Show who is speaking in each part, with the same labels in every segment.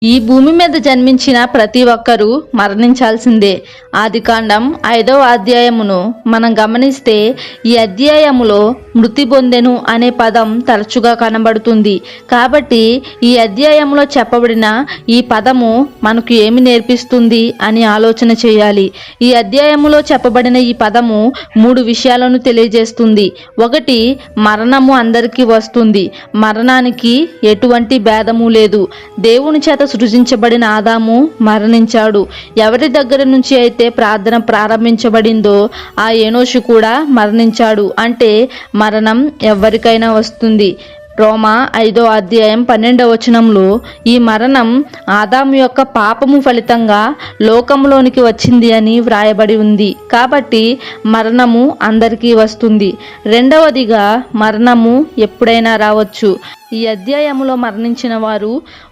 Speaker 1: ఈ భూమి మీద జన్మించిన ప్రతి ఒక్కరూ మరణించాల్సిందే. ఆదికాండం 5వ అధ్యాయమును మనం గమనిస్తే ఈ అధ్యాయములో మృతి పొందెను అనే పదం తరచుగా కనబడుతుంది. కాబట్టి ఈ అధ్యాయంలో చెప్పబడిన ఈ పదము మనకు ఏమి నేర్పిస్తుంది అని ఆలోచన చేయాలి. ఈ అధ్యాయములో చెప్పబడిన ఈ పదము 3 విషయాలను తెలియజేస్తుంది. 1, మరణము అందరికీ వస్తుంది. మరణానికి ఎటువంటి భేదము లేదు. దేవుని చేత సృజించబడిన ఆదాము మరణించాడు. ఎవరి దగ్గర నుంచి అయితే ప్రార్థన ప్రారంభించబడిందో ఆ ఎనోషు కూడా మరణించాడు. అంటే మరణం ఎవరికైనా వస్తుంది. రోమా 5వ అధ్యాయం 12వ వచనంలో ఈ మరణం ఆదాము యొక్క పాపము ఫలితంగా లోకంలోనికి వచ్చింది అని వ్రాయబడి ఉంది. కాబట్టి మరణము అందరికీ వస్తుంది. 2వదిగా మరణము ఎప్పుడైనా రావచ్చు. ఈ అధ్యాయములో మరణించిన వారు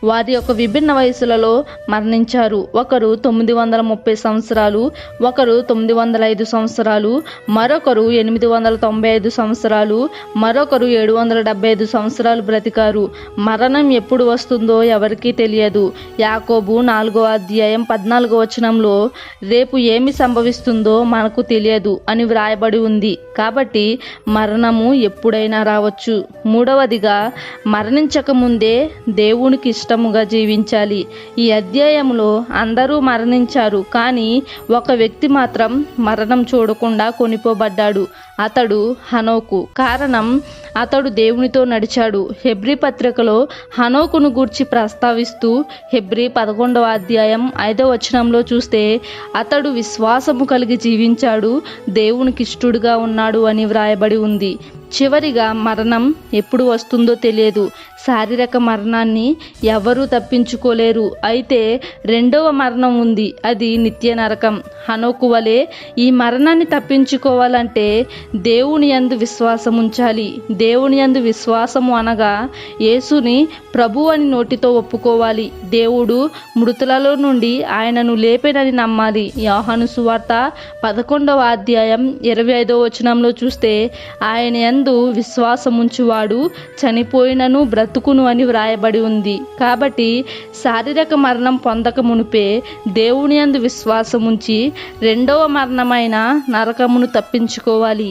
Speaker 1: వారి యొక్క విభిన్న వయసులలో మరణించారు. ఒకరు 930 సంవత్సరాలు, ఒకరు 905 సంవత్సరాలు, మరొకరు 895 సంవత్సరాలు, మరొకరు 775 సంవత్సరాలు బ్రతికారు. మరణం ఎప్పుడు వస్తుందో ఎవరికీ తెలియదు. యాకోబు 4వ అధ్యాయం 14వ వచనంలో రేపు ఏమి సంభవిస్తుందో మనకు తెలియదు అని వ్రాయబడి ఉంది. కాబట్టి మరణము ఎప్పుడైనా రావచ్చు. 3వదిగా మరణించక ముందే దేవునికి ఇష్టముగా జీవించాలి. ఈ అధ్యాయంలో అందరూ మరణించారు, కానీ ఒక వ్యక్తి మాత్రం మరణం చూడకుండా కొనిపోబడ్డాడు. అతడు హనోకు. కారణం, అతడు దేవునితో నడిచాడు. హెబ్రీ పత్రికలో హనోకును గూర్చి ప్రస్తావిస్తూ హెబ్రీ 11వ అధ్యాయం 5వ వచనంలో చూస్తే అతడు విశ్వాసము కలిగి జీవించాడు, దేవునికి ఇష్టడుగా ఉన్నాడు అని వ్రాయబడి ఉంది. చివరిగా మరణం ఎప్పుడు వస్తుందో తెలియదు. శారీరక మరణాన్ని ఎవరూ తప్పించుకోలేరు. అయితే 2వ మరణం ఉంది, అది నిత్య నరకం. హనోకు వలె ఈ మరణాన్ని తప్పించుకోవాలంటే దేవుని యందు విశ్వాసం ఉంచాలి. దేవుని యందు విశ్వాసము అనగా యేసుని ప్రభు అని నోటితో ఒప్పుకోవాలి. దేవుడు మృతులలో నుండి ఆయనను లేపెనని నమ్మాలి. యోహాను సువార్త 11వ అధ్యాయం 25వ వచనంలో చూస్తే ఆయన యందు విశ్వాసముంచువాడు చనిపోయినను బ్రతుకును అని వ్రాయబడి ఉంది. కాబట్టి శారీరక మరణం పొందక మునిపే దేవుని యందు విశ్వాసముంచి 2వ మరణమైన నరకమును తప్పించుకోవాలి.